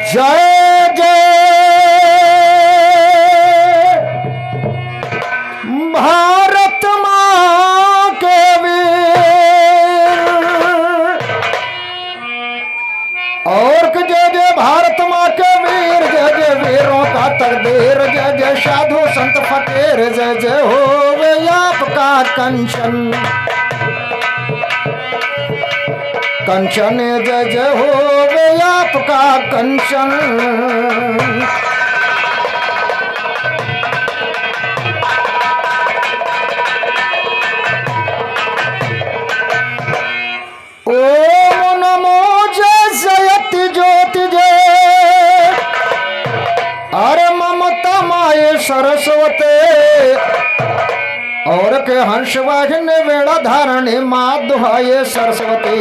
जय जय भारत माँ के वीर और जय जय भारत माँ के वीर, जय जय वीरों का तकदीर, जय जय साधु संत फकीर, जय जय हो वे आपका कंचन कंचन, जय जय हो वे आपका कंचन। ओम नमो जय जयति ज्योति जय, अरे ममता माये सरस्वती और के हंस वाहिनी वेड़ा धारणी माँ दुहाये सरस्वती।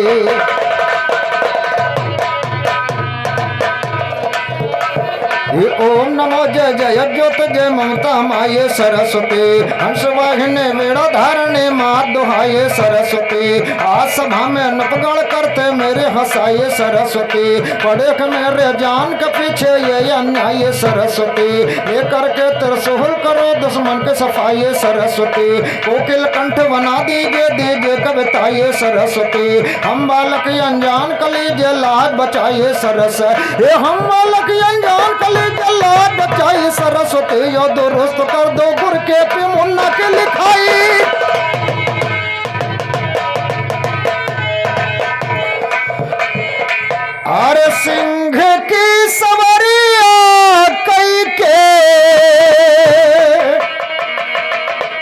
ओम नमो जय जय ज्योत जय ममता माये सरस्वती, हंस वाहिनी वेड़ा धारणी माँ दुहाये सरस्वती। आज सभा में नपगढ़ करते मेरे हंसाये सरस्वती, पड़े मेरे जान के पीछे ये अन्याय सरस्वती। ये करके त्रिशूल करो दुश्मन के सफाई सरस्वती, कोकिल कंठ बना दीजिए दीजिए कविताये सरस्वती। हम बालक अनजान कलीजिए लाज बचाइए सरस, ये हम बालक अनजान कलीजिए लाज बचाइए सरस्वती। यो दुरुस्त कर दो गुर के पे मुन्ना के लिखाई। अरे सिंह की सवारिया कई के,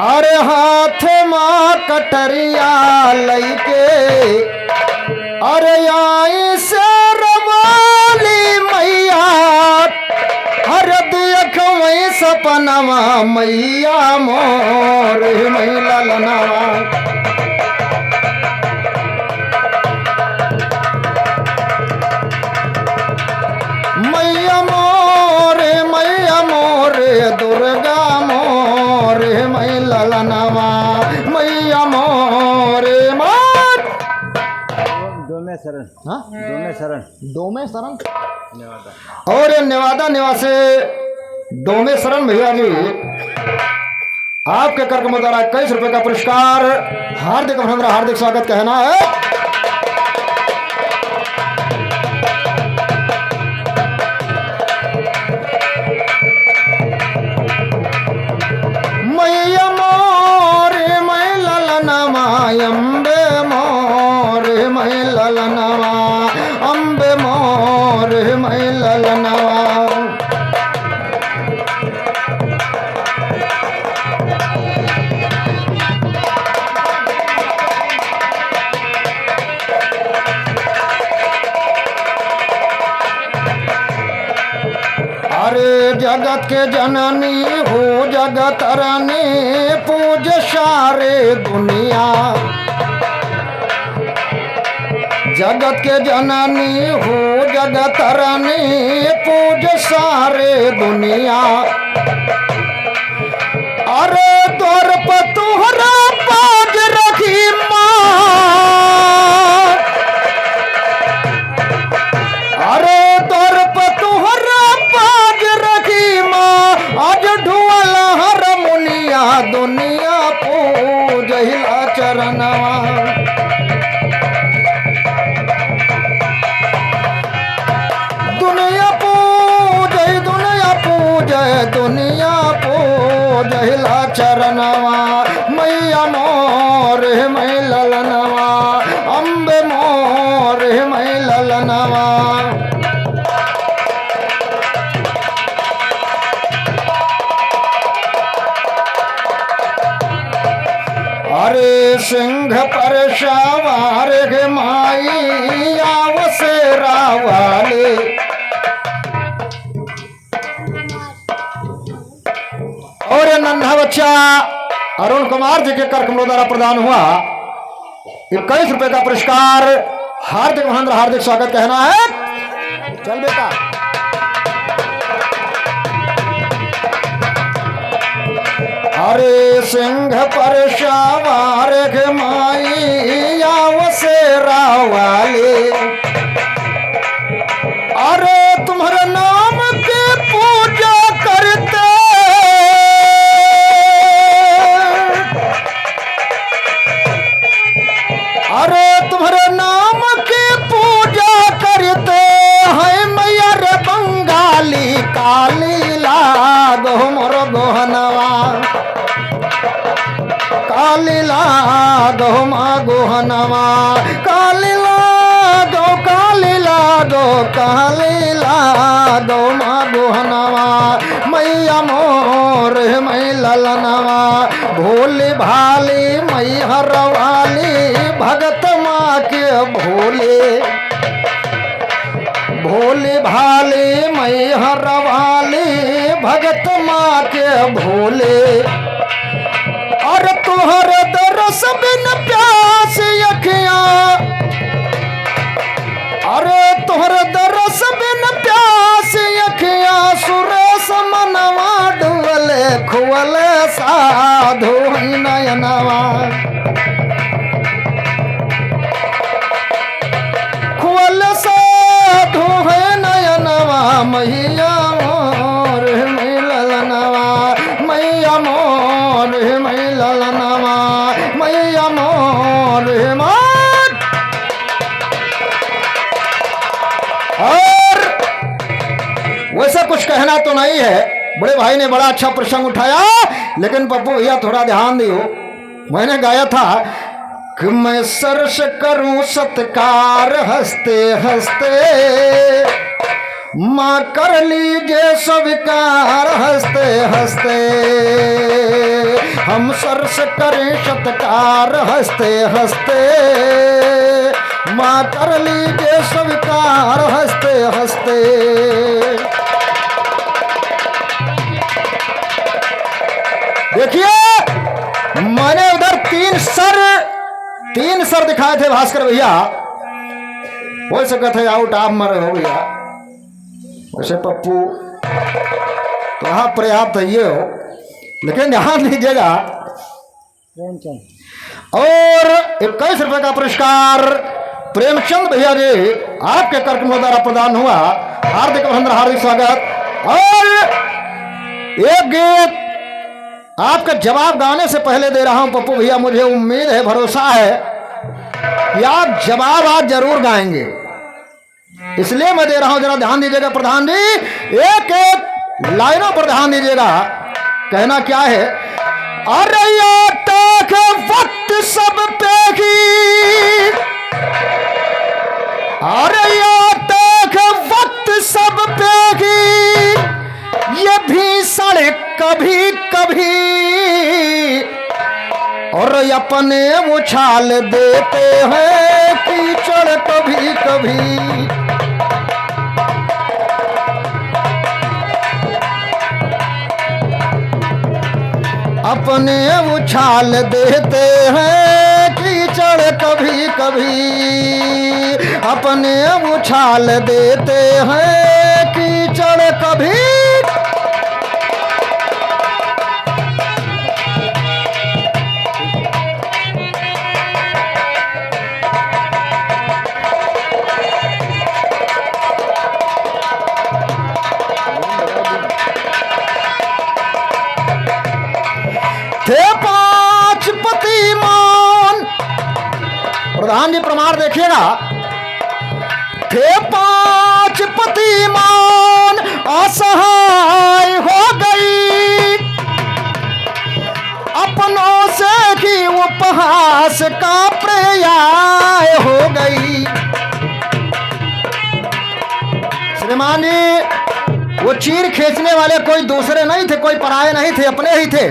अरे हाथ माँ कटरिया लई के, अरे आई से रवाली मैया, हर देख वही सपनवा मैया मोर मैला लनवा। मैया मोरे दुर्गा मोरे मैला लनवा, मैया मोरे मार। डोमे शरण, हाँ डोमे शरण, डोमे शरण नेवादा। और नेवादा निवासी डोमे शरण भैया जी, आपके कर कमल द्वारा 21 रुपए का पुरस्कार हार्दिक अभिनंदन हार्दिक स्वागत कहना है। मैया मोरे मैं ललनवा, अम्बे मोरे मैं ललनवा, अम्बे मोरे मैं ललनवा। अरे जगत के जननी हो जगत रानी, पूज सारे दुनिया। जगत के जननी हो जगत रानी, पूज सारे दुनिया। अरे तोर पर तुहरा पाज रखी माँ, अरे तोर पर तुहरा पाज रखी माँ, आज ढुआला हर मुनिया दुनिया पूजहिला चरणवा। दुनिया पूजय दुनिया पूजय दुनिया पूजहिला चरणवा। मैया मोरे मैं ललनवा, अम्बे मोरे मैं ललनवा। अरे सिंह पर सवार गे माई आवसेरा वाले, और ये नन्हा बच्चा अरुण कुमार जी के कर कमलों द्वारा प्रदान हुआ 21 रुपए का पुरस्कार हार्दिक अभिनंदन हार्दिक स्वागत कहना है। चल बेटा अरे सिंह पर सवार गे माई आवसेरा वाले, अरे तुम्हारा काली लागो मागो हनवा, काली लागो काली लागो काली लागो मागो हनवा, मैया मोर मई ललनवा, भोली भाली मई हरवाली, भगत माँ के भोले, भोली भाली मई हरवाली, भगत माँ के भोले। और तुहर दरस बिन प्यास अखियां, अरे तुहर दरस बिन प्यास अखियां, सुरेश मनवा डुबले खुअले साधु नयनवा, खुअल साधु है नयनवा, मैया मोर मिलनवा, मैया मोर मिलनवा, मैया मोर मोर। और वैसे कुछ कहना तो नहीं है, बड़े भाई ने बड़ा अच्छा प्रसंग उठाया, लेकिन पप्पू भैया थोड़ा ध्यान दियो। मैंने गाया था कि मैं सरस करूं सत्कार हंसते हंसते, माँ कर लीजिए स्वीकार हंसते हंसते, हम सरस करें सत्कार हंसते हंसते, माँ कर लीजिए स्वीकार हंसते हंसते। देखिए मैंने उधर तीन सर दिखाए थे भास्कर भैया, हो सका थे आउट आप मरे हो भैया, वैसे पप्पू तो हाँ पर्याप्त है ये हो, लेकिन ध्यान दीजिएगा। और 21 रुपए का पुरस्कार प्रेमचंद भैया जी आपके कार्यक्रम द्वारा प्रदान हुआ, हार्दिक अभिनंदन, हार्दिक स्वागत। और एक गीत आपका जवाब गाने से पहले दे रहा हूं पप्पू भैया, मुझे उम्मीद है भरोसा है कि आप जवाब आज जरूर गाएंगे, इसलिए मैं दे रहा हूं, जरा ध्यान दीजिएगा प्रधान जी, एक एक लाइनों पर ध्यान दीजिएगा। कहना क्या है, अरे या तक वक्त सब पे की, अरे या तक वक्त सब पे की, ये भी सड़े कभी कभी, और अपने उछाल देते हैं कीचड़ कभी कभी। अपने उछाल देते हैं कीचड़ कभी कभी, अपने उछाल देते हैं कीचड़ कभी। थे 5 पतिमान, प्रधान जी प्रमाण देखिएगा, थे 5 पतिमान, असहाय हो गई, अपनों से की उपहास का पर्याय हो गई। श्रीमान जी वो चीर खींचने वाले कोई दूसरे नहीं थे, कोई पराये नहीं थे, अपने ही थे।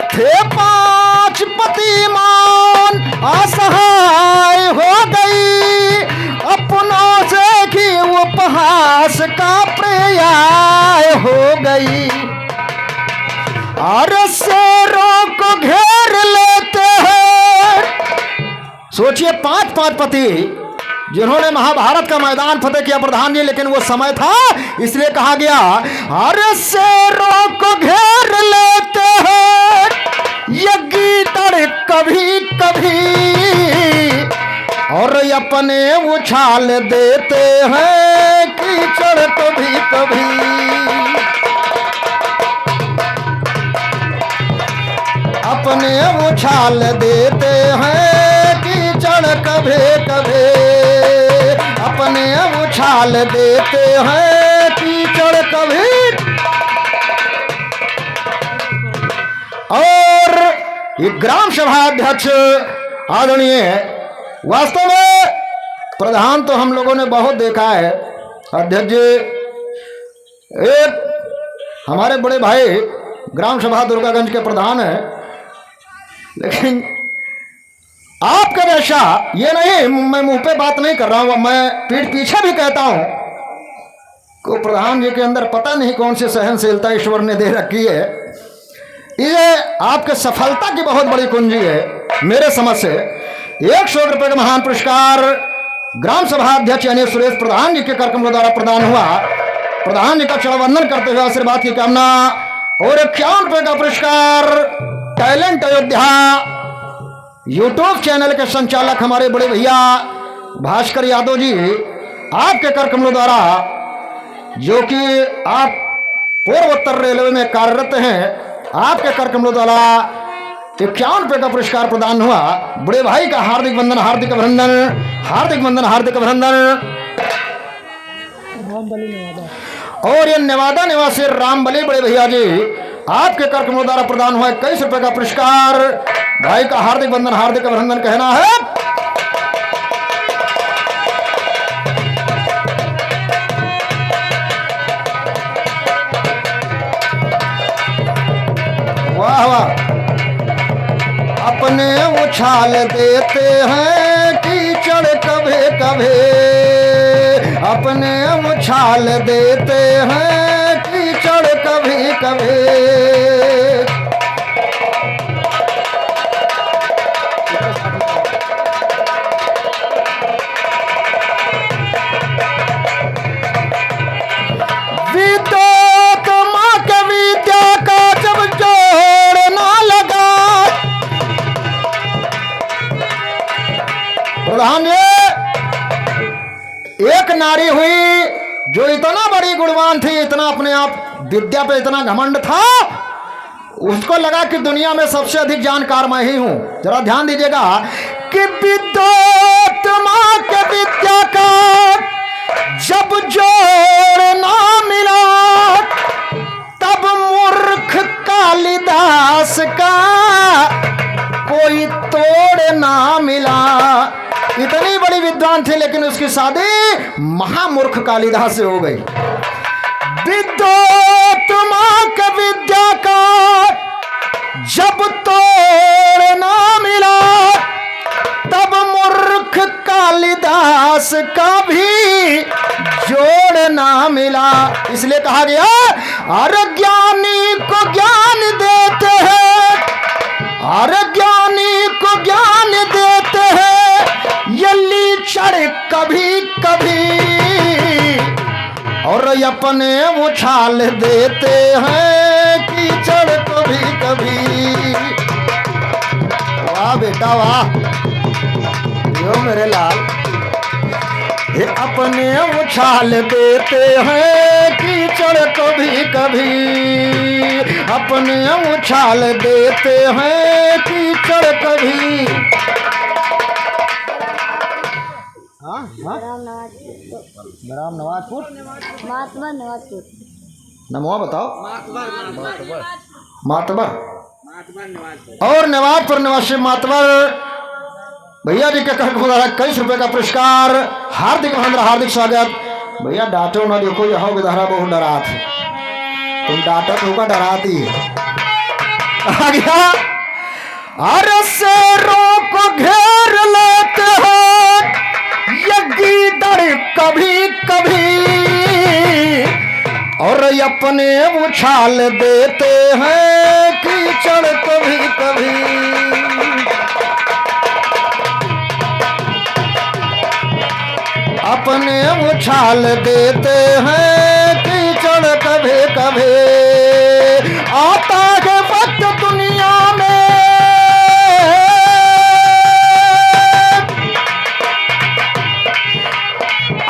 थे 5 पतिमान, असहाय हो गई, अपनों से की उपहास का पर्याय हो गई। और शेरों को घेर लेते हैं, सोचिए 5 पति जिन्होंने महाभारत का मैदान फतेह किया प्रधान जी, लेकिन वो समय था इसलिए कहा गया, अरे शेरों को घेर लेते हैं ये गीदड़ कभी कभी, और अपने उछाल देते हैं कीचड़ कभी कभी। अपने उछाल देते हैं कीचड़ कभी कभी, अपने उछाल देते हैं कीचड़ कभी। और ये ग्राम सभा अध्यक्ष आदरणीय है। वास्तव में प्रधान तो हम लोगों ने बहुत देखा है। अध्यक्ष जी एक हमारे बड़े भाई ग्राम सभा दुर्गागंज के प्रधान हैं, लेकिन आपका जैसा ये नहीं, मैं मुंह पे बात नहीं कर रहा हूं, मैं पीठ पीछे भी कहता हूं को प्रधान जी के अंदर पता नहीं कौन सी सहनशीलता ईश्वर ने दे रखी है। ये आपके सफलता की बहुत बड़ी कुंजी है। मेरे समझ से 100 रुपये का महान पुरस्कार ग्राम सभा अध्यक्ष यानी सुरेश प्रधान जी के कार्यक्रम द्वारा प्रदान हुआ। प्रधान जी का चरणवंदन करते हुए आशीर्वाद की कामना। और 51 रुपये का पुरस्कार टैलेंट अयोध्या यूट्यूब चैनल के संचालक हमारे बड़े भैया भास्कर यादव जी, आपके कार्यक्रमों द्वारा, जो कि आप पूर्वोत्तर रेलवे में कार्यरत हैं, आपके कार्यक्रमों द्वारा 51 रुपये का पुरस्कार प्रदान हुआ। बड़े भाई का हार्दिक वंदन, हार्दिक अभिनंदन, हार्दिक वंदन, हार्दिक अभिनंदन। और ये नेवादा निवासी रामबली बड़े भैया जी, आपके कार्यक्रमों द्वारा प्रदान हुआ 21 रुपये का पुरस्कार। भाई का हार्दिक वंदन, हार्दिक अभिनंदन कहना है। वाह वाह। अपने उछाल देते हैं कीचड़ कभी कभी, अपने उछाल देते हैं कीचड़ कभी कभी। विद्युत माँ के विद्या का जब जोड़ ना लगा, प्रधान जी एक नारी हुई जो इतना बड़ी गुणवान थी, इतना अपने आप विद्या पे इतना घमंड था, उसको लगा कि दुनिया में सबसे अधिक जानकार मैं ही हूं। जरा ध्यान दीजिएगा कि विद्युत माँ के विद्या का जब जोड़ ना मिला, तब मूर्ख कालिदास का कोई तोड़ ना मिला। इतनी बड़ी विद्वान थी, लेकिन उसकी शादी महामूर्ख कालिदास से हो गई। विद्युत माँ के विद्या का जब तोड़ ना मिला, तब मूर्ख कालिदास का भी जोड़ ना मिला। इसलिए कहा गया अरे ज्ञानी को ज्ञान देते हैं, अरे ज्ञानी को ज्ञान देते हैं ये लीचड़ कभी कभी, और अपने उछाल देते हैं कीचड़ कभी कभी। वाह बेटा वाह, यो मेरे लाल। ये अपने उछाल देते हैं कीचड़ कभी कभी, अपने उछाल देते हैं कीचड़ कभी। राम नवाजपुर नमवा बताओ। मातबर और नवाजपुर निवासी मातबर भैया जी के कार्यक्रम 21 रुपये का पुरस्कार। हार्दिक अभिनंदन, हार्दिक स्वागत। भैया डांटो ना, देखो यहाँ विधारा बहुत डरा थे, तुम डांटत होगा डराती है। आ गया अरे शेरों को घेर लेते हो ये गीदड़ कभी कभी, और अपने उछाल देते हैं कीचड़ कभी कभी। अपने उछाल देते हैं कीचड़ कभी कभी। आता है वक्त दुनिया में,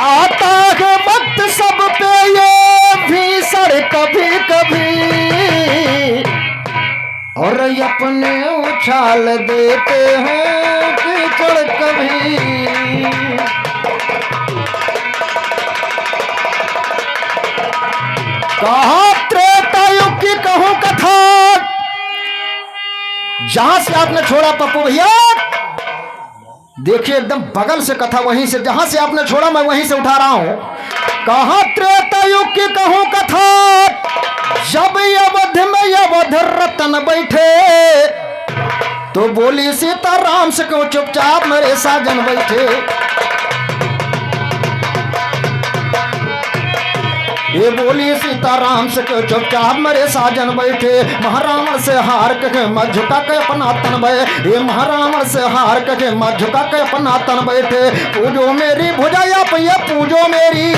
आता है वक्त सब पे ये भीषण कभी कभी, और अपने उछाल देते हैं कीचड़ कभी। कहा त्रेता युग की कहूं कथा, जहां से आपने छोड़ा पप्पू भैया, देखिए एकदम बगल से कथा, वहीं से जहां से आपने छोड़ा मैं वहीं से उठा रहा हूं। कहा त्रेता युग की कहूं कथा, जब अवध में अवध रतन बैठे, तो बोली सीता राम से क्यों चुपचाप मेरे साजन बैठे। ये बोली सीता राम से क्यों चुपचाप मेरे साजन बैठे। महारावण से हार के मत झुका के अपना तन बैठे, ये महारावण से हार के मत झुका के अपना तन बैठे। पूजो मेरी भुजा या पैया पूजो मेरी,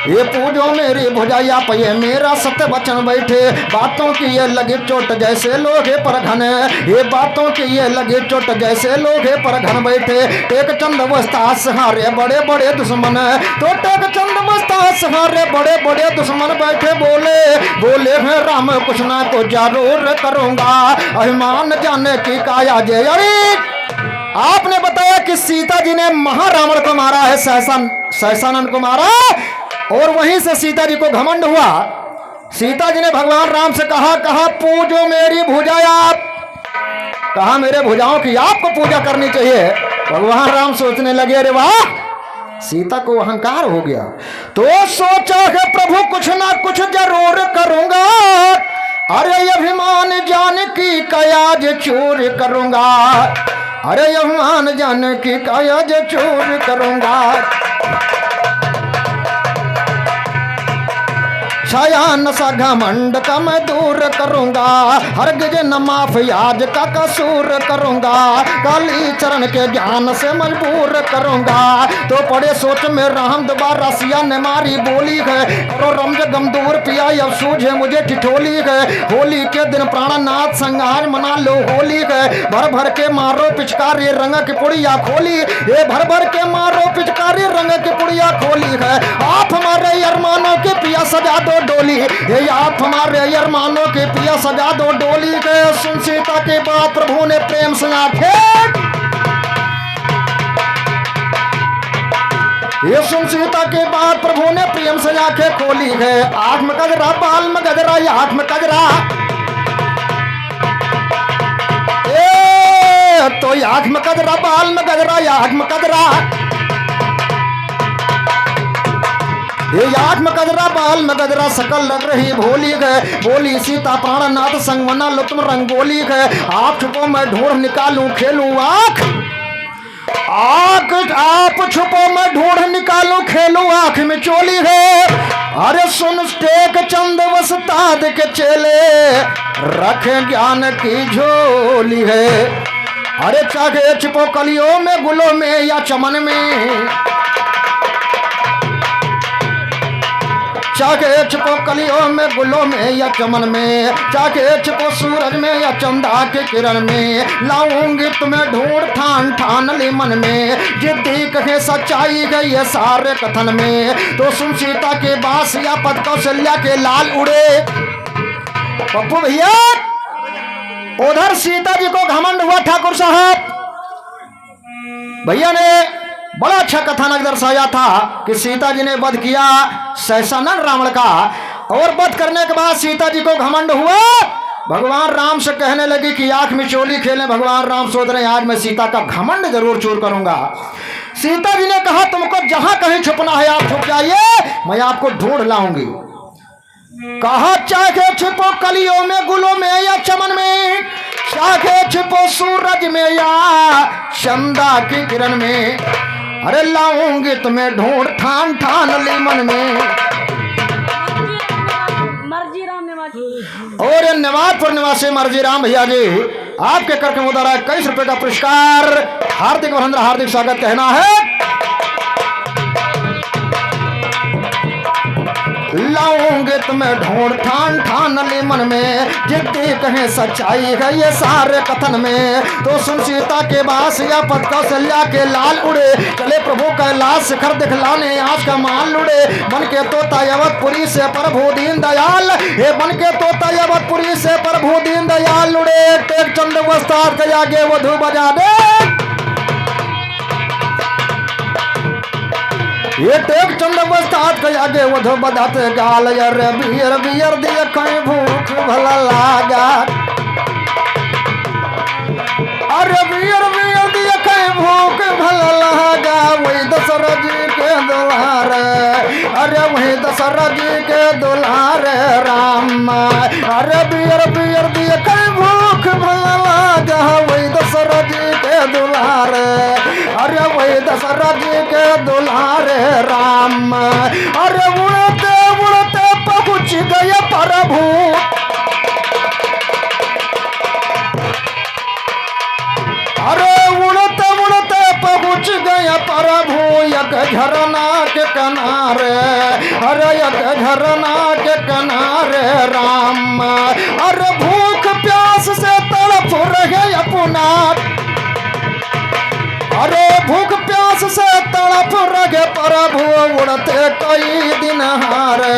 ये पूजो मेरी भुजाया पे मेरा सत्य वचन बैठे। बातों की ये लगी चोट जैसे लोहे पर घन, ये बातों की ये लगी चोट जैसे लोहे पर घन बैठे। टेक चंद वस्ता सहारे बड़े बड़े दुश्मन, तो टेक चंद वस्ता सहारे बड़े बड़े दुश्मन बैठे। बोले बोले हैं राम कुछ ना को जरूर करूंगा, अभिमान जाने की काया जय। अरे आपने बताया कि सीता जी ने महारावण को मारा है, सहसानंद को मारा, और वहीं से सीता जी को घमंड हुआ। सीता जी ने भगवान राम से कहा पूजो मेरी भुजाया, कहा मेरे भुजाओं की आपको पूजा करनी चाहिए। भगवान राम सोचने लगे अरे वाह, सीता को अहंकार हो गया। तो सोचा है प्रभु कुछ ना कुछ जरूर करूंगा, अरे अभिमान जान की कयाज चोर करूंगा, अरे अभिमान जान की कयाज चोर करूंगा। छाया नशा घमंड का मैं दूर करूंगा, हरगिज न माफ याज का कसूर करूंगा, काली चरण के ज्ञान से मजबूर करूंगा। तो पड़े सोच में राम दोबारा सिया ने मारी बोली है, करो रमज गम दूर पिया अब सूझे मुझे ठिठोली है। होली के दिन प्राणनाथ संगार मना लो होली है, भर भर के मारो पिचकारी रंग की पुड़िया खोली, ये भर भर के मारो पिचकारी रंग की पुड़िया खोली है। आप हमारे अरमानों के पिया सजा दो डोली, ये आप हमारे अरमानों के पिया सजा दो डोली। गए सुन सीता के बाद प्रभु ने प्रेम से आंखें, ये सुन सीता के बाद प्रभु ने प्रेम से आंखें खोली है। आंख में गजरा बाल में गजरा, ये आंख में गजरा, तो आंख में गजरा बाल में गजरा, ये आंख में गजरा, ये आंख में गजरा बाल में गजरा, सकल लग रही भोली गए। बोली सीता प्राणनाथ संग मना लो तुम रंगोली गए। आप छुपो मैं ढूंढ निकालूं खेलूं आंख, आप छुपो मैं ढूंढ निकालूं खेलूं आंख में चोली है। अरे सुन टेक चंद वस्ताद के चेले, रखे ज्ञान की झोली है। अरे चाहे छुपो कलियों में गुलों में या चमन में, चाहे छुपो कलियों में गुलों में या चमन में, चाहे छुपो सूरज में या चंदा के किरण में, लाऊंगी तुम्हें ढूंढ ठान ठान ली मन में, जिद्दी कहे सच्चाई गई ये सारे कथन में। तो सुन सीता के बास या पद कौशल्या के लाल उड़े। पप्पू भैया उधर सीता जी को घमंड हुआ ठाकुर साहब भैया ने बड़ा अच्छा कथानक दर्शाया था कि सीता जी ने वध किया सहसानंद रावण का, और वध करने के बाद सीता जी को घमंड हुआ। भगवान राम से कहने लगी कि आंख में चोली खेलें। भगवान राम सोच रहे हैं आज मैं सीता का घमंड जरूर चूर करूंगा। सीता जी ने कहा तुमको जहां कहीं छुपना है आप छुप जाइए, मैं आपको ढूंढ लाऊंगी। कहा चाहे छुपो कलियों में गुलों में या चमन में, चाहे छुपो सूरज में या चंदा की किरण में, अरे लाऊंगी तुम्हें ढूंढ ठान ठान ली मन में। मर्जी राम निवासी और ये निवाजपुर निवासी मर्जी राम भैया जी आपके करके उतारा 21 रुपए का पुरस्कार, हार्दिक अभिनंदन हार्दिक स्वागत कहना है। लाऊंगे तुम्हें ढूंढ ठान ठान ली मन में, जिद्दी कहें सच्चाई है ये सारे कथन में। तो सुन सीता के बास या पद कौशल्या के लाल उड़े, चले प्रभु कैलाश शिखर दिखलाने आज का मान उड़े। बन के तोता अवधपुरी से प्रभु दीन दयाल, हे बन के तोता अवधपुरी से प्रभु दीन दयाल उड़े। टेक चंद वस्ताद के आगे वधु बजा दे, ये टेक चंद बस्तात के आगे वधो बदाते गाल यार बियर बियर दिए कहीं भूख भला लागा अरे बियर बियर दिए कहीं भूख भला लागा वही दशरथ जी के दुलारे अरे वही दशरथ जी के दुलारे राम अरे बियर बियर दिए कहीं भूख भला लागा वही दशरथ जी के दुलारे अरे वही दशरथ जी के दुलारे राम अरे उड़ते उड़ते पहुंच गए प्रभु अरे उड़ते उड़ते पहुंच गए प्रभु एक झरना के किनारे अरे एक झरना के किनारे राम अरे भूख प्यास से तड़प रहे अपना अरे भूख प्यास से तड़प रहे प्रभु उड़ते कई दिन हारे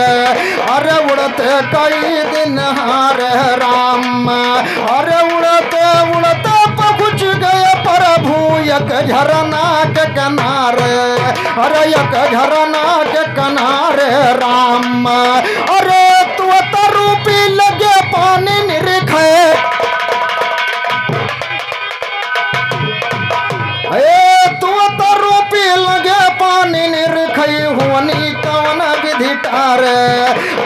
अरे उड़ते कई दिन हारे राम अरे उड़ते उड़ते पहुंच गए प्रभु एक झरना के किनारे अरे एक झरना के किनारे राम अरे तू तरूपी लगे पानी निरखे तू तरूपी लगे पानी निरखई हुवनी कवन विधि टारे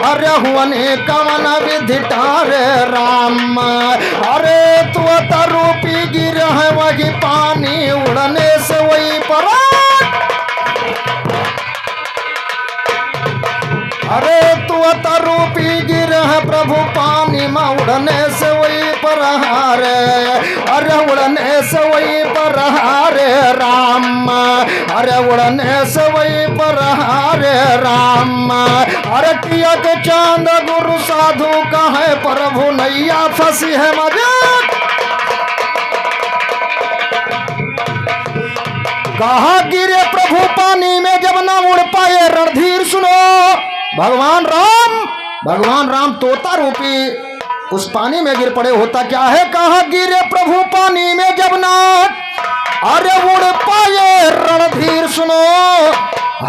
अरे हुवनी कवन विधि टारे राम अरे तू तरूपी गिर है वही पानी उड़ने से वही पर अरे तू तरूपी गिर है प्रभु पानी में उड़ने से वही पर हारे अरे उड़ने से वही पर हारे राम अरे उड़ने से वही पर हारे राम अरे टिया के चांद गुरु साधु का है प्रभु नैया फंसी है मजा कहा गिरे प्रभु पानी में जब ना उड़ पाए रणधीर सुनो भगवान राम तोता रूपी उस पानी में गिर पड़े होता क्या है कहा गिरे प्रभु पानी में जब ना अरे उड़ पाए रणधीर सुनो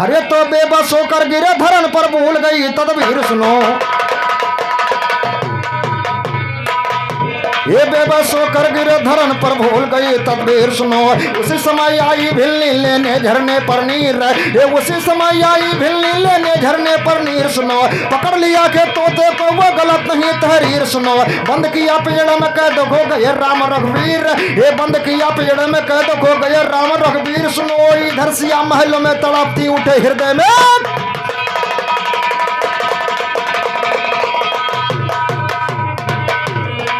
अरे तो बेबस होकर गिरे धरन पर भूल गई तदबीर सुनो ये बेबस होकर गिरे धरन पर भूल गई तदबीर सुनो उसी समय आई भिलनी लेने झरने पर नीर ये उसी समय आई भिलनी लेने झरने पर नीर सुनो पकड़ लिया के तोते को वो गलत नहीं तहरीर सुनो बंद किया पिजड़े में कैद हो गए राम रघुवीर ये बंद किया पिजड़े में कैद हो गए राम रघुवीर सुनो इधर सिया महलों में तड़पती उठे हृदय में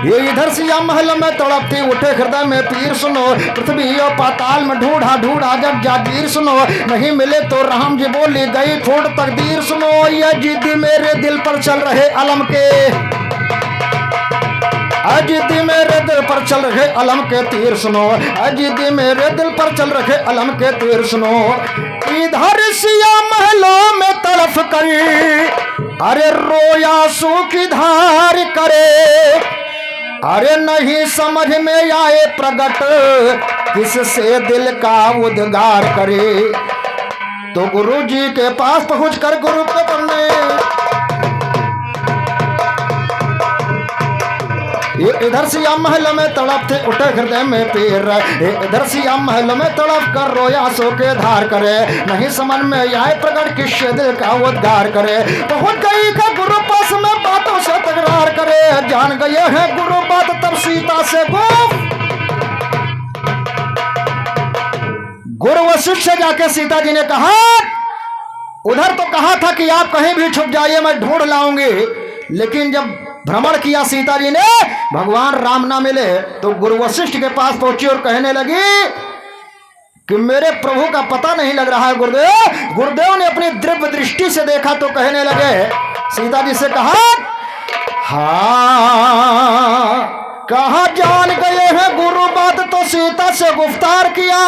ये इधर सिया महल में तड़पती उठे हृदय में पीर सुनो पृथ्वी और पाताल में ढूंढा ढूंढा जब जागीर सुनो नहीं मिले तो राम जी बोली गई फूट तकदीर सुनो ये जिद्दी मेरे दिल पर चल रहे अलम के अजिद्दी मेरे दिल पर चल रहे अलम के तीर सुनो अजिद्दी मेरे दिल पर चल रहे अलम के तीर सुनो इधर सिया महलों में तड़फ कर अरे रोया सूखी धार करे अरे नहीं समझ में आए प्रगट किससे दिल का उद्गार करे तो गुरु जी के पास पहुंचकर गुरु को पढ़ने इधर सिया महल में तड़प थे उठे हृदय में पीर इधर सिया महल में तड़प कर रोया सो के धार करे नहीं समझ में आए प्रगट किससे दिल का उद्गार करे पहुंच गई का गुरु पास में बातों से तकरार करे जान गए हैं गुरु बात तब सीता से गुरु वशिष्ठ से जाके सीता जी ने कहा उधर तो कहा था कि आप कहीं भी छुप जाइए मैं ढूंढ लाऊंगी लेकिन जब भ्रमण किया सीता जी ने भगवान राम ना मिले तो गुरु वशिष्ठ के पास पहुंची और कहने लगी कि मेरे प्रभु का पता नहीं लग रहा है गुरुदेव गुरुदेव ने अपनी दिव्य दृष्टि से देखा तो कहने लगे सीता जी से कहा हाँ कहा जान गए हैं गुरु बात तो सीता से गुफ्तार किया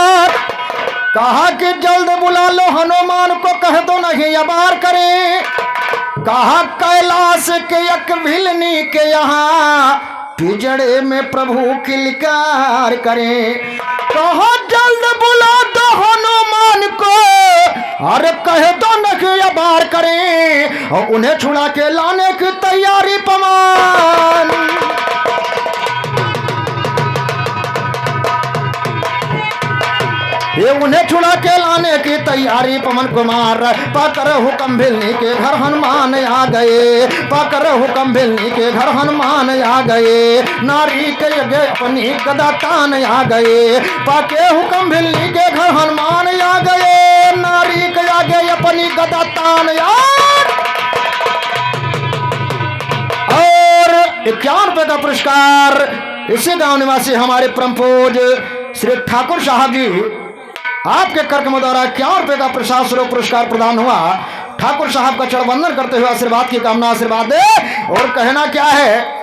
कहा कि जल्द बुला लो हनुमान को कह दो नहीं अबार करे कहा कैलाश के एक भिलनी के यहाँ पिजड़े में प्रभु किलकार करे कहा जल्द बुला दो हनुमान को अरे कहे तो न कि या बार करें और उन्हें छुड़ा के लाने की तैयारी पवन। ये उन्हें छुड़ा के लाने की तैयारी पवन कुमार। पाकर हुक्म भिलनी के घर हनुमान आ गए, पाकर हुक्म भिलनी के घर हनुमान आ गए। नारी के आगे अपनी गदा तान आ गए, पाके हुक्म भिलनी के घर हनुमान आ गए। नारी के आगे अपनी गदा तान और 51 रुपए का पुरस्कार इसी गांव निवासी हमारे परमपूज श्री ठाकुर साहब जी, आपके कर्म द्वारा 51 रुपए का प्रसाद स्वरूप पुरस्कार प्रदान हुआ। ठाकुर साहब का चरण वंदन करते हुए आशीर्वाद की कामना आशीर्वाद दे। और कहना क्या है,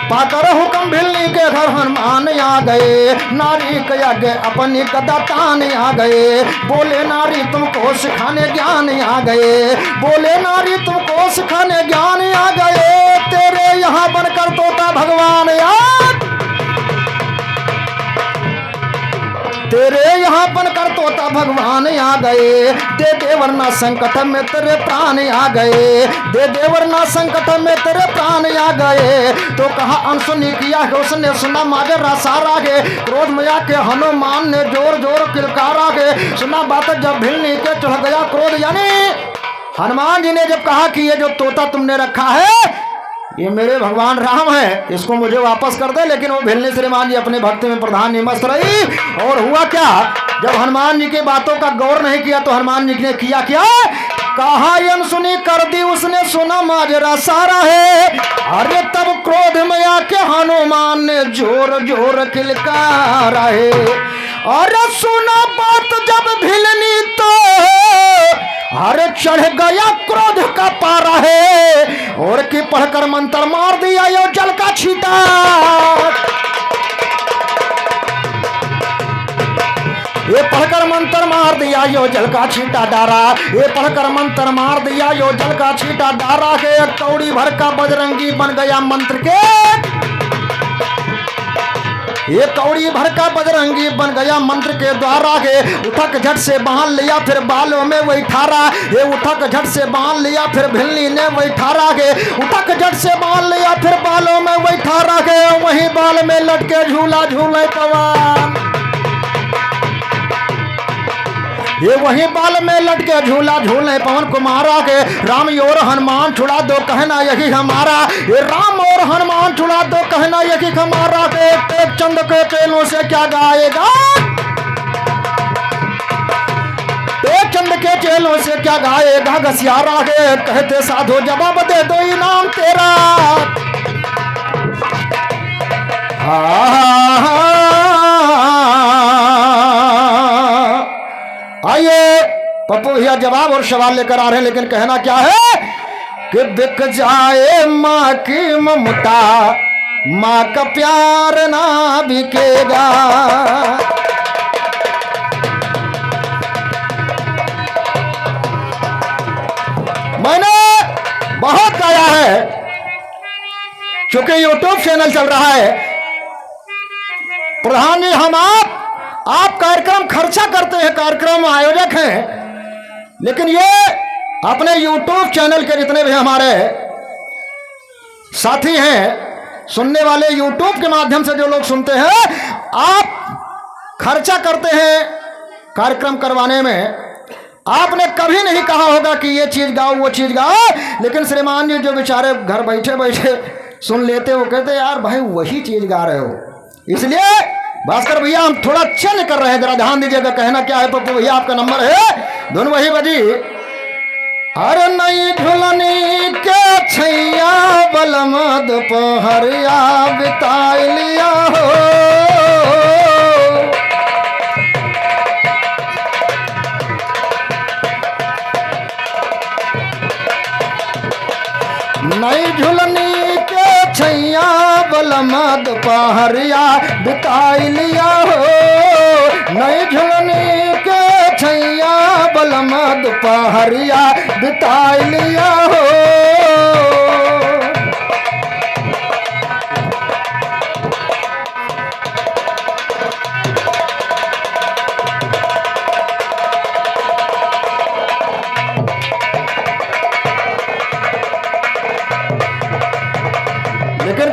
पाकर हुक्म भिलनी के घर हनुमान आ गए। नारी के आगे अपनी गदा तान आ गए। बोले नारी तुमको सिखाने ज्ञान आ गए, बोले नारी तुमको सिखाने ज्ञान आ गए। तेरे यहाँ बनकर तोता भगवान यार, तेरे यहाँ बनकर तोता भगवान आ गए। दे दे वरना संकट में तेरे प्राण आ गए, दे दे वरना संकट में तेरे प्राण आ गए। तो कहा अनसुनी किया है उसने, सुना माजरा सारा के। क्रोध में आके हनुमान ने जोर जोर किलकारा के। सुना बात जब भिलनी के चढ़ गया क्रोध, यानी हनुमान जी ने जब कहा कि ये जो तोता तुमने रखा है ये मेरे भगवान राम है, इसको मुझे वापस कर दे। लेकिन वो भिलनी श्रीमान जी अपने भक्ति में प्रधान निमस्त रही। और हुआ क्या, जब हनुमान जी की बातों का गौर नहीं किया तो हनुमान जी ने किया क्या, कहा अनसुनी कर दी उसने, सुना माजरा सारा है। अरे तब क्रोध में आके हनुमान ने जोर जोर किलकारा है। अरे सुना बात जब भिलनी तो अरे चढ़ गया क्रोध का पारा है। और की पढ़कर मंत्र मार दिया यो जल का छीटा। ये पढ़कर मंत्र मार दिया यो जल का छीटा डारा। ये पढ़कर मंत्र मार दिया यो जल का छीटा डारा के। कौड़ी भर का बजरंगी बन गया मंत्र के, ये कौड़ी भर का बजरंगी बन गया मंत्र के द्वारा के। उठक झट से बांध लिया फिर बालों में वही ठारा। ये उठक झट से बांध लिया फिर भिलनी ने वही ठारा के। उठक झट से बांध लिया फिर बालों में वही ठारा के। वही बाल में लटके झूला झूले पवन, ये वही बाल में लटके झूला झूले पवन कुमारा के। राम और हनुमान छुड़ा दो कहना यही हमारा, ये राम और हनुमान छुड़ा दो कहना यही हमारा के। एक चंद के चेलों से क्या गाएगा, एक चंद के चेलों से क्या गाएगा घसियारा के। कहते साधो जवाब दे दो इनाम तेरा। आइए पप्पू भैया जवाब और सवाल लेकर आ रहे हैं। लेकिन कहना क्या है कि बिक जाए माँ की ममता, माँ का प्यार ना बिकेगा। मैंने बहुत गाया है, क्योंकि यूट्यूब चैनल चल रहा है। प्रधान जी हम आप कार्यक्रम खर्चा करते हैं, कार्यक्रम आयोजक हैं, लेकिन ये अपने YouTube चैनल के जितने भी हमारे साथी हैं, सुनने वाले YouTube के माध्यम से जो लोग सुनते हैं, आप खर्चा करते हैं कार्यक्रम करवाने में। आपने कभी नहीं कहा होगा कि ये चीज गाओ वो चीज गाओ, लेकिन श्रीमान जी जो बेचारे घर बैठे बैठे सुन लेते, वो कहते यार भाई वही चीज गा रहे हो। इसलिए भास्कर भैया हम थोड़ा चल कर रहे हैं, जरा ध्यान दीजिएगा। कहना क्या है पप्पू भैया, आपका नंबर है धुन वही बजी। अरे नई झुलनी के छैया बलम दोपहरिया बिता लिया हो। नई झुलनी के छैया बलम दोपहरिया बिता लिया हो। नई झुलनी के छैया बलम दोपहरिया बिता लिया हो।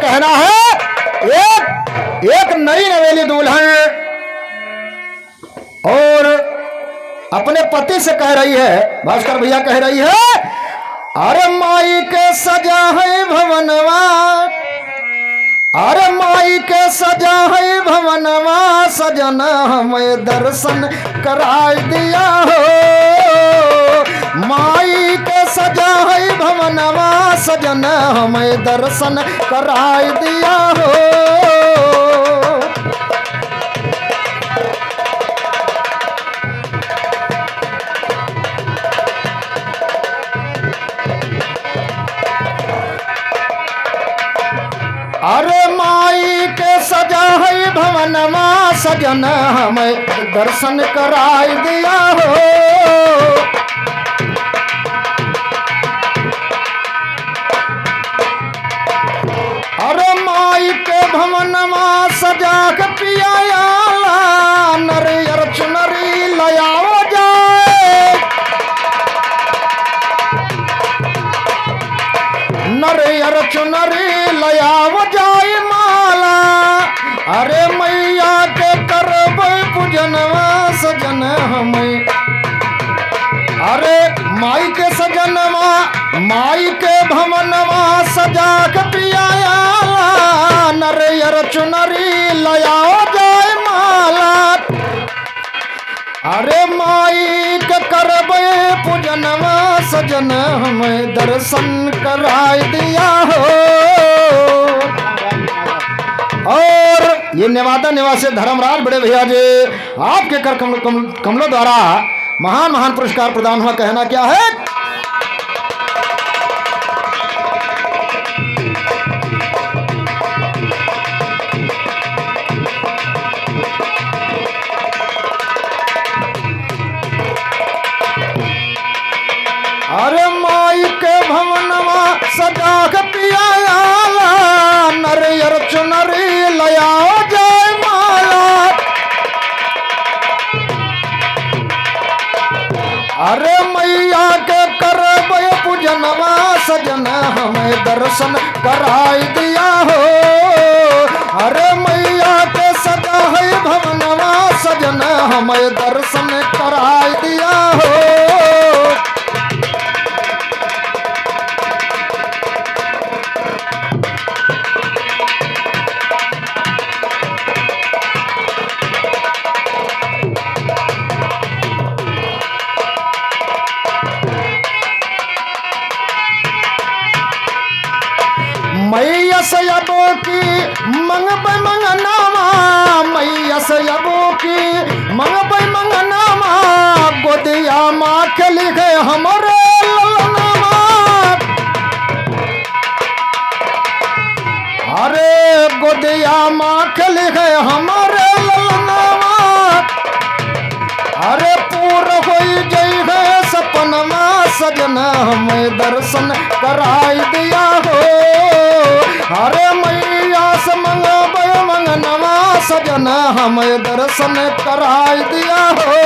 कहना है एक नई नवेली दुल्हन और अपने पति से कह रही है, भास्कर भैया कह रही है, अरे माई के सजा है भवनवा, अरे माई के सजा है भवनवा, सजन हमें दर्शन कराय दिया हो। माई के सजा है भवनवा, सजन हमें दर्शन कराय दिया हो। अरे माई के सजा है भवनमा, सजन हमें दर्शन कराय दिया हो। अरे माई के भवनमा सजा के पियाया, नरियर चुनरी लयाओ जाए, नरियर चुनरी लयाओ जाए माला। अरे मैया के करबै पूजनवा, सजन हमें, अरे माई के सजनवा, माई के भवनवा सजा के पियाया, नरियर चुनरी लयाओ जाए माला। अरे माई के करबै पूजनवा, सजन हमें दर्शन कराय दिया हो। और ये नेवादा निवासी धर्मराज बड़े भैया जी, आपके कर कमलों द्वारा महान महान पुरस्कार प्रदान हुआ, कहना क्या है? अरे माई के भवनवा सजा के पियाया, नरियर चुनरी लयाओ जाए माला। अरे मैया के करबै पूजनवा, सजन हमें दर्शन कराय दिया हो। अरे मैया के सजा है भवनवा, सजन हमें दर्शन कराय दिया हो। मैया से अबो की मंगबै मंगनामा, मैया से अबो की मंगबै मंगनामा, गोदिया माँ के लिखे हमरे ललनामा। अरे गोदिया माँ के लिखे हमरे ललनामा। अरे पूरा होई जई है सपनमा, सजन हमें दर्शन कराय दिया हो। अरे मैया से मंगबै मंगनवा, सजन हमें दर्शन कराय दिया हो।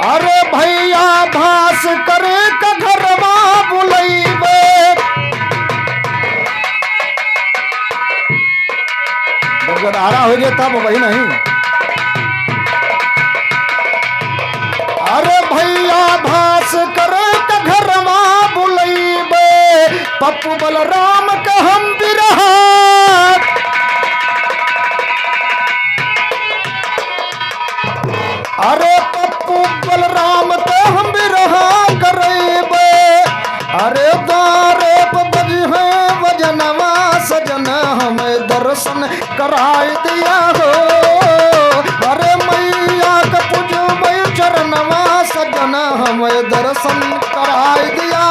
अरे भैया भास करे का घरवा बुलैबे, बगदारा हो गया तब वही नहीं। अरे भैया भास करे का घरवा बुलैबे, पप्पू बलराम के हम बिरहा। अरे पप्पू बलराम तो हम भी रहा करेबे। अरे दारे बज है वजनवा, सजन हमें दर्शन कराय दिया हो। अरे मैया के पूजबै चरणवा, सजन हमें दर्शन कराय दिया।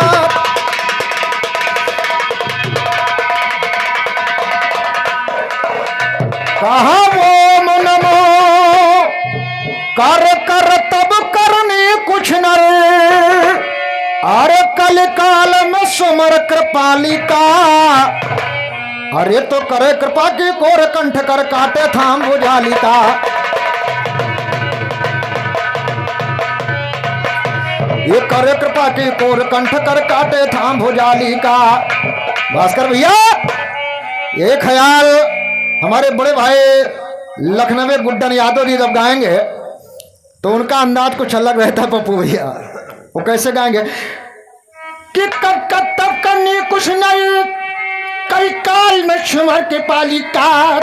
कहा वो नमो कर कर तब करने कुछ न, अरे कल काल में सुमर कृपालिका, अरे तो करे कृपा की कोर कंठ कर काटे थाम भुजालिका। ये करे कृपा की कोर कंठ कर काटे थाम भुजालिका। भास्कर भैया, ये ख्याल हमारे बड़े भाई लखनवी गुड्डन यादव जी जब गाएंगे तो उनका अंदाज कुछ अलग रहता है पप्पू भैया। वो कैसे गाएंगे कि कब तब करनी कुछ नहीं, कई काल में सुमर के पालिका,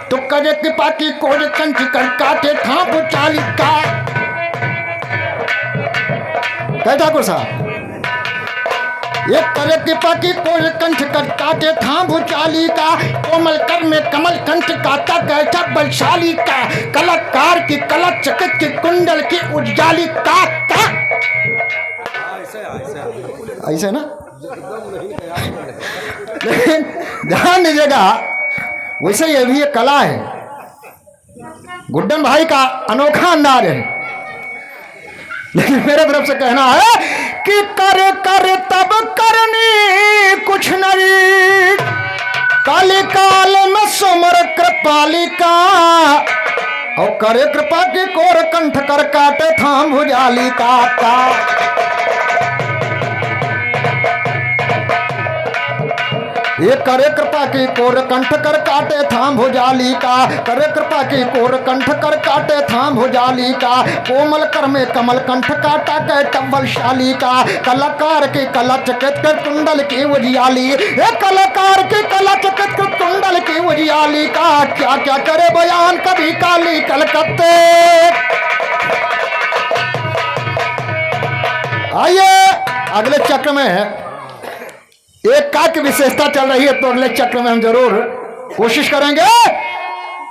तो करे कृपा की कोर कंठ कर काटे थाम भुजालिका। क्या ठाकुर साहब, ये करे कृपा की कोर कंठ कर काटे थाम भुजालिका, कोमल कर में कमल कंठ काटा कैसा बलशाली का, कलाकार की कला चकित की कुंडल की उज्जालिका का। ऐसे ना, लेकिन ध्यान दीजिएगा, वैसे ये भी एक कला है, गुड्डन भाई का अनोखा अंदाज है। लेकिन मेरे तरफ से कहना है कि करे करे तब करनी कुछ नहीं, काली काल में सुमर कृपालिका, और करे कृपा की कोर कंठ कर काटे थाम भुजालिका का। ये करे कृपा की कोर कंठ कर काटे थाम भुजालिका, करे कृपा की कोर कंठ कर काटे थाम भुजालिका, कोमल कर में कमल कंठ काटा के टब्बल शालिका, कलाकार की कला चकित कर कुंडल की उजियाली, ये कलाकार की कला चकित कर कुंडल की उजियाली का। क्या क्या करे बयान कभी काली कलकत्ते। आइए अगले चक्र में एक का की विशेषता चल रही है, तो अगले चक्र में हम जरूर कोशिश करेंगे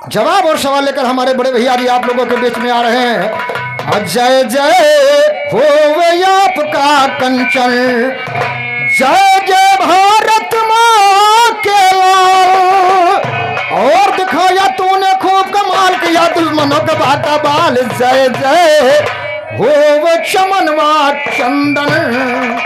जवाब और सवाल लेकर हमारे बड़े भैया जी आप लोगों के बीच में आ रहे हैं। जय जय हो आपका कंचन, जय जय भारत माँ के लाल, और दिखाया तूने खूब कमाल किया दुश्मनों का बाटा बाल। जय जय हो चमनवा चंदन,